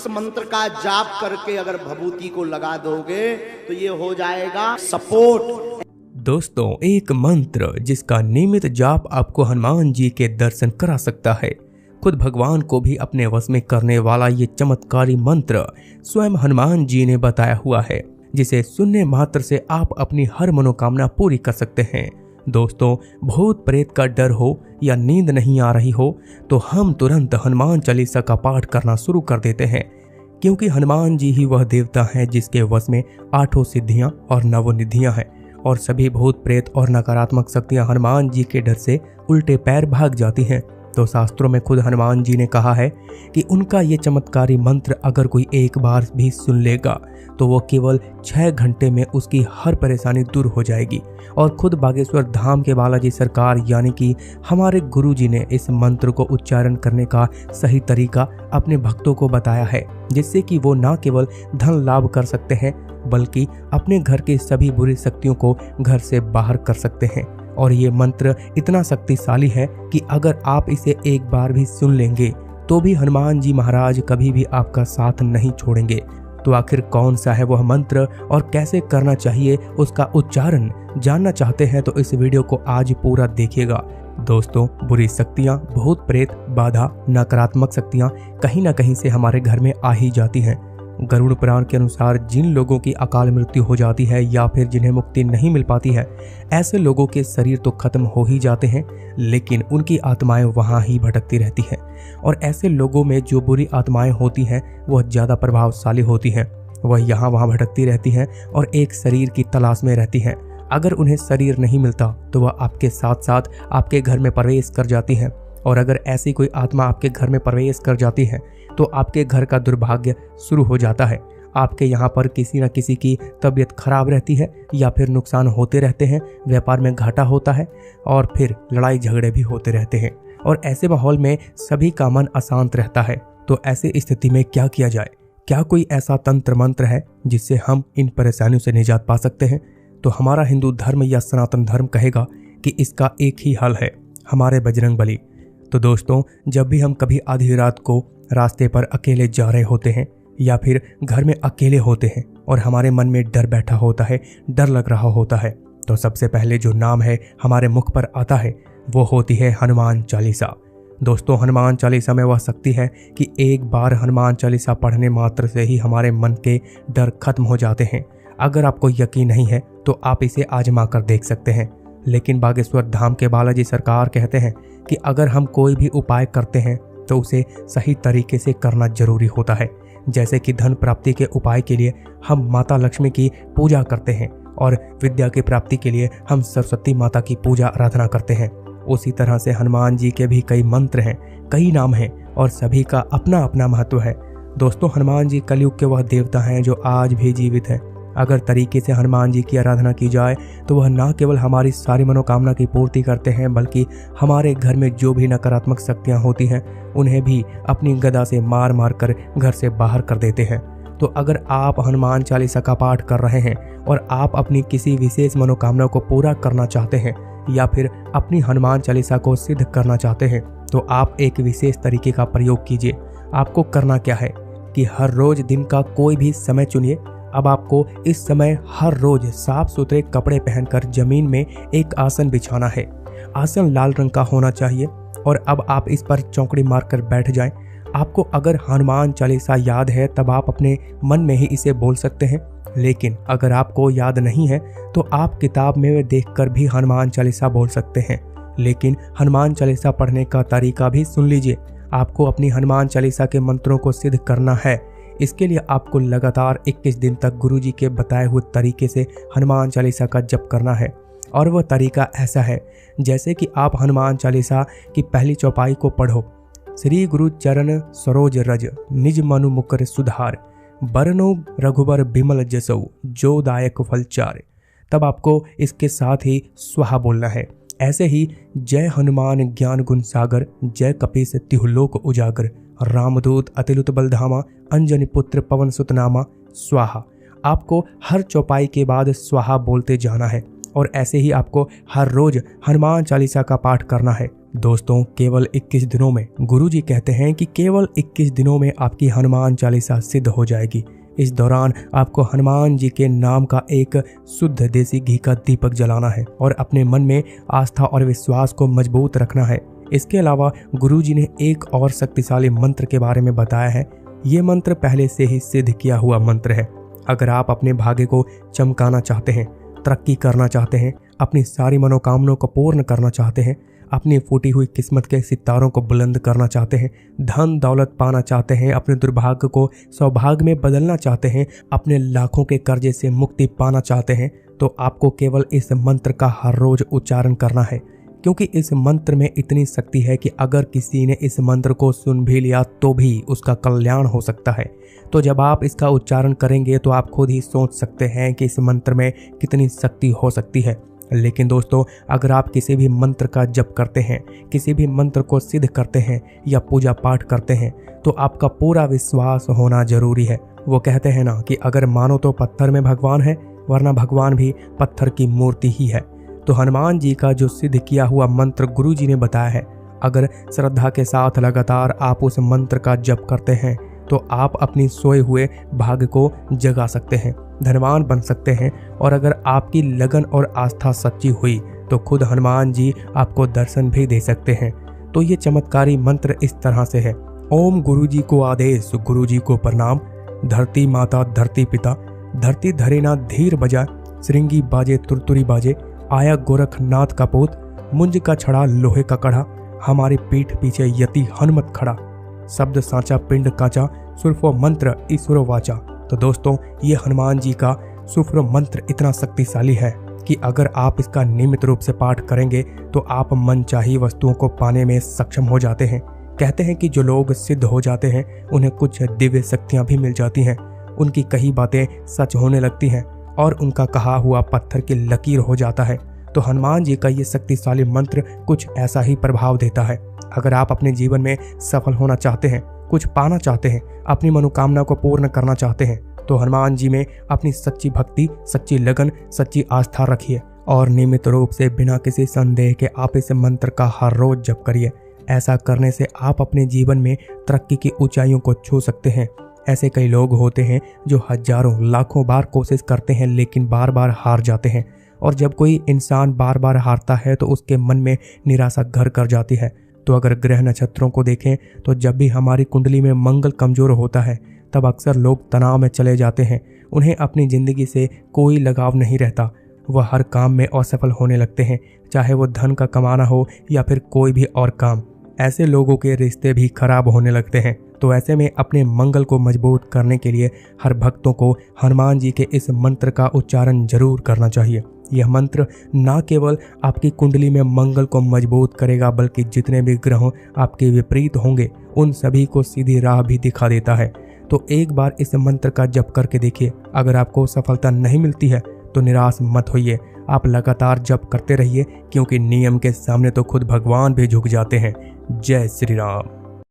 इस मंत्र का जाप करके अगर भभूति को लगा दोगे तो ये हो जाएगा सपोर्ट। दोस्तों, एक मंत्र जिसका नियमित जाप आपको हनुमान जी के दर्शन करा सकता है। खुद भगवान को भी अपने वश में करने वाला ये चमत्कारी मंत्र स्वयं हनुमान जी ने बताया हुआ है, जिसे सुनने मात्र से आप अपनी हर मनोकामना पूरी कर सकते हैं। दोस्तों, भूत प्रेत का डर हो या नींद नहीं आ रही हो तो हम तुरंत हनुमान चालीसा का पाठ करना शुरू कर देते हैं, क्योंकि हनुमान जी ही वह देवता हैं जिसके वश में 8 सिद्धियां और 9 निधियां हैं, और सभी भूत प्रेत और नकारात्मक शक्तियां हनुमान जी के डर से उल्टे पैर भाग जाती हैं। तो शास्त्रों में खुद हनुमान जी ने कहा है कि उनका ये चमत्कारी मंत्र अगर कोई एक बार भी सुन लेगा तो वो केवल 6 घंटे में उसकी हर परेशानी दूर हो जाएगी। और खुद बागेश्वर धाम के बालाजी सरकार यानी कि हमारे गुरु जी ने इस मंत्र को उच्चारण करने का सही तरीका अपने भक्तों को बताया है, जिससे कि वो न केवल धन लाभ कर सकते हैं बल्कि अपने घर की सभी बुरी शक्तियों को घर से बाहर कर सकते हैं। और ये मंत्र इतना शक्तिशाली है कि अगर आप इसे एक बार भी सुन लेंगे तो भी हनुमान जी महाराज कभी भी आपका साथ नहीं छोड़ेंगे। तो आखिर कौन सा है वह मंत्र और कैसे करना चाहिए उसका उच्चारण जानना चाहते हैं तो इस वीडियो को आज पूरा देखिएगा। दोस्तों, बुरी शक्तियां, भूत प्रेत, बाधा, नकारात्मक शक्तियां कहीं ना कहीं से हमारे घर में आ ही जाती हैं। गरुड़ पुराण के अनुसार जिन लोगों की अकाल मृत्यु हो जाती है या फिर जिन्हें मुक्ति नहीं मिल पाती है, ऐसे लोगों के शरीर तो खत्म हो ही जाते हैं, लेकिन उनकी आत्माएं वहां ही भटकती रहती हैं। और ऐसे लोगों में जो बुरी आत्माएं होती हैं वह ज़्यादा प्रभावशाली होती हैं। वह यहाँ वहाँ भटकती रहती हैं और एक शरीर की तलाश में रहती हैं। अगर उन्हें शरीर नहीं मिलता तो वह आपके साथ साथ आपके घर में प्रवेश कर जाती हैं। और अगर ऐसी कोई आत्मा आपके घर में प्रवेश कर जाती है तो आपके घर का दुर्भाग्य शुरू हो जाता है। आपके यहाँ पर किसी न किसी की तबीयत खराब रहती है या फिर नुकसान होते रहते हैं, व्यापार में घाटा होता है और फिर लड़ाई झगड़े भी होते रहते हैं। और ऐसे माहौल में सभी का मन अशांत रहता है। तो ऐसी स्थिति में क्या किया जाए? क्या कोई ऐसा तंत्र मंत्र है जिससे हम इन परेशानियों से निजात पा सकते हैं? तो हमारा हिंदू धर्म या सनातन धर्म कहेगा कि इसका एक ही हल है, हमारे बजरंग बली। तो दोस्तों, जब भी हम कभी आधी रात को रास्ते पर अकेले जा रहे होते हैं या फिर घर में अकेले होते हैं और हमारे मन में डर बैठा होता है, डर लग रहा होता है, तो सबसे पहले जो नाम है हमारे मुख पर आता है वो होती है हनुमान चालीसा। दोस्तों, हनुमान चालीसा में वह शक्ति है कि एक बार हनुमान चालीसा पढ़ने मात्र से ही हमारे मन के डर खत्म हो जाते हैं। अगर आपको यकीन नहीं है तो आप इसे आजमा कर देख सकते हैं। लेकिन बागेश्वर धाम के बालाजी सरकार कहते हैं कि अगर हम कोई भी उपाय करते हैं तो उसे सही तरीके से करना जरूरी होता है। जैसे कि धन प्राप्ति के उपाय के लिए हम माता लक्ष्मी की पूजा करते हैं और विद्या की प्राप्ति के लिए हम सरस्वती माता की पूजा आराधना करते हैं, उसी तरह से हनुमान जी के भी कई मंत्र हैं, कई नाम हैं और सभी का अपना अपना महत्व है। दोस्तों, हनुमान जी कलयुग के वह देवता हैं जो आज भी जीवित हैं। अगर तरीके से हनुमान जी की आराधना की जाए तो वह न केवल हमारी सारी मनोकामना की पूर्ति करते हैं बल्कि हमारे घर में जो भी नकारात्मक शक्तियां होती हैं उन्हें भी अपनी गदा से मार मार कर घर से बाहर कर देते हैं। तो अगर आप हनुमान चालीसा का पाठ कर रहे हैं और आप अपनी किसी विशेष मनोकामना को पूरा करना चाहते हैं या फिर अपनी हनुमान चालीसा को सिद्ध करना चाहते हैं तो आप एक विशेष तरीके का प्रयोग कीजिए। आपको करना क्या है कि हर रोज दिन का कोई भी समय चुनिए। अब आपको इस समय हर रोज साफ सुथरे कपड़े पहनकर जमीन में एक आसन बिछाना है। आसन लाल रंग का होना चाहिए और अब आप इस पर चौकड़ी मारकर बैठ जाएं। आपको अगर हनुमान चालीसा याद है तब आप अपने मन में ही इसे बोल सकते हैं, लेकिन अगर आपको याद नहीं है तो आप किताब में देखकर भी हनुमान चालीसा बोल सकते हैं। लेकिन हनुमान चालीसा पढ़ने का तरीका भी सुन लीजिए। आपको अपनी हनुमान चालीसा के मंत्रों को सिद्ध करना है। इसके लिए आपको लगातार 21 दिन तक गुरुजी के बताए हुए तरीके से हनुमान चालीसा का जप करना है। और वह तरीका ऐसा है जैसे कि आप हनुमान चालीसा की पहली चौपाई को पढ़ो। श्री गुरु चरण सरोज रज निज मनु मुकर सुधार बरनो रघुबर बिमल जसौ जो दायक फलचार। तब आपको इसके साथ ही स्वाहा बोलना है। ऐसे ही जय हनुमान ज्ञान गुण सागर जय कपीस तिहुलोक उजागर रामदूत अतिलुत बलधामा अंजनी पुत्र पवन सुत नामा स्वाहा। आपको हर चौपाई के बाद स्वाहा बोलते जाना है और ऐसे ही आपको हर रोज हनुमान चालीसा का पाठ करना है। दोस्तों केवल 21 दिनों में गुरुजी कहते हैं कि केवल 21 दिनों में आपकी हनुमान चालीसा सिद्ध हो जाएगी। इस दौरान आपको हनुमान जी के नाम का एक शुद्ध देसी घी का दीपक जलाना है और अपने मन में आस्था और विश्वास को मजबूत रखना है। इसके अलावा गुरुजी ने एक और शक्तिशाली मंत्र के बारे में बताया है। ये मंत्र पहले से ही सिद्ध किया हुआ मंत्र है। अगर आप अपने भाग्य को चमकाना चाहते हैं, तरक्की करना चाहते हैं, अपनी सारी मनोकामनाओं को पूर्ण करना चाहते हैं, अपनी फूटी हुई किस्मत के सितारों को बुलंद करना चाहते हैं, धन दौलत पाना चाहते हैं, अपने दुर्भाग्य को सौभाग्य में बदलना चाहते हैं, अपने लाखों के कर्जे से मुक्ति पाना चाहते हैं, तो आपको केवल इस मंत्र का हर रोज उच्चारण करना है। क्योंकि इस मंत्र में इतनी शक्ति है कि अगर किसी ने इस मंत्र को सुन भी लिया तो भी उसका कल्याण हो सकता है। तो जब आप इसका उच्चारण करेंगे तो आप खुद ही सोच सकते हैं कि इस मंत्र में कितनी शक्ति हो सकती है। लेकिन दोस्तों, अगर आप किसी भी मंत्र का जप करते हैं, किसी भी मंत्र को सिद्ध करते हैं या पूजा पाठ करते हैं, तो आपका पूरा विश्वास होना जरूरी है। वो कहते हैं ना कि अगर मानो तो पत्थर में भगवान है, वरना भगवान भी पत्थर की मूर्ति ही है। तो हनुमान जी का जो सिद्ध किया हुआ मंत्र गुरुजी ने बताया है, अगर श्रद्धा के साथ लगातार आप उस मंत्र का जप करते हैं तो आप अपनी सोए हुए भाग्य को जगा सकते हैं, धनवान बन सकते हैं। और अगर आपकी लगन और आस्था सच्ची हुई तो खुद हनुमान जी आपको दर्शन भी दे सकते हैं। तो ये चमत्कारी मंत्र इस तरह से है। ओम गुरुजी को आदेश, गुरुजी को प्रणाम, धरती माता धरती पिता, धरती धरे ना धीर बजा, श्रृंगी बाजे तुरतुरी बाजे, आया गोरखनाथ का पोत, मुंज का छड़ा लोहे का कड़ा, हमारी पीठ पीछे यति हनुमत खड़ा, शब्द सांचा पिंड काचा, सुरफो मंत्र ईश्वर वाचा। तो दोस्तों, ये हनुमान जी का सुफर मंत्र इतना शक्तिशाली है कि अगर आप इसका नियमित रूप से पाठ करेंगे तो आप मनचाही वस्तुओं को पाने में सक्षम हो जाते हैं। कहते हैं कि जो लोग सिद्ध हो जाते हैं उन्हें कुछ दिव्य शक्तियां भी मिल जाती हैं, उनकी कही बातें सच होने लगती हैं और उनका कहा हुआ पत्थर की लकीर हो जाता है। तो हनुमान जी का ये शक्तिशाली मंत्र कुछ ऐसा ही प्रभाव देता है। अगर आप अपने जीवन में सफल होना चाहते हैं, कुछ पाना चाहते हैं, अपनी मनोकामना को पूर्ण करना चाहते हैं, तो हनुमान जी में अपनी सच्ची भक्ति, सच्ची लगन, सच्ची आस्था रखिए और नियमित रूप से बिना किसी संदेह के आप इस मंत्र का हर रोज जप करिए। ऐसा करने से आप अपने जीवन में तरक्की की ऊंचाइयों को छू सकते हैं। ऐसे कई लोग होते हैं जो हजारों लाखों बार कोशिश करते हैं लेकिन बार बार हार जाते हैं। और जब कोई इंसान बार बार हारता है तो उसके मन में निराशा घर कर जाती है। तो अगर ग्रह नक्षत्रों को देखें तो जब भी हमारी कुंडली में मंगल कमजोर होता है तब अक्सर लोग तनाव में चले जाते हैं। उन्हें अपनी जिंदगी से कोई लगाव नहीं रहता, वह हर काम में असफल होने लगते हैं, चाहे वो धन का कमाना हो या फिर कोई भी और काम। ऐसे लोगों के रिश्ते भी खराब होने लगते हैं। तो ऐसे में अपने मंगल को मजबूत करने के लिए हर भक्तों को हनुमान जी के इस मंत्र का उच्चारण जरूर करना चाहिए। यह मंत्र न केवल आपकी कुंडली में मंगल को मजबूत करेगा बल्कि जितने भी ग्रह आपके विपरीत होंगे उन सभी को सीधी राह भी दिखा देता है। तो एक बार इस मंत्र का जप करके देखिए। अगर आपको सफलता नहीं मिलती है तो निराश मत होइए, आप लगातार जप करते रहिए, क्योंकि नियम के सामने तो खुद भगवान भी झुक जाते हैं। जय श्री राम।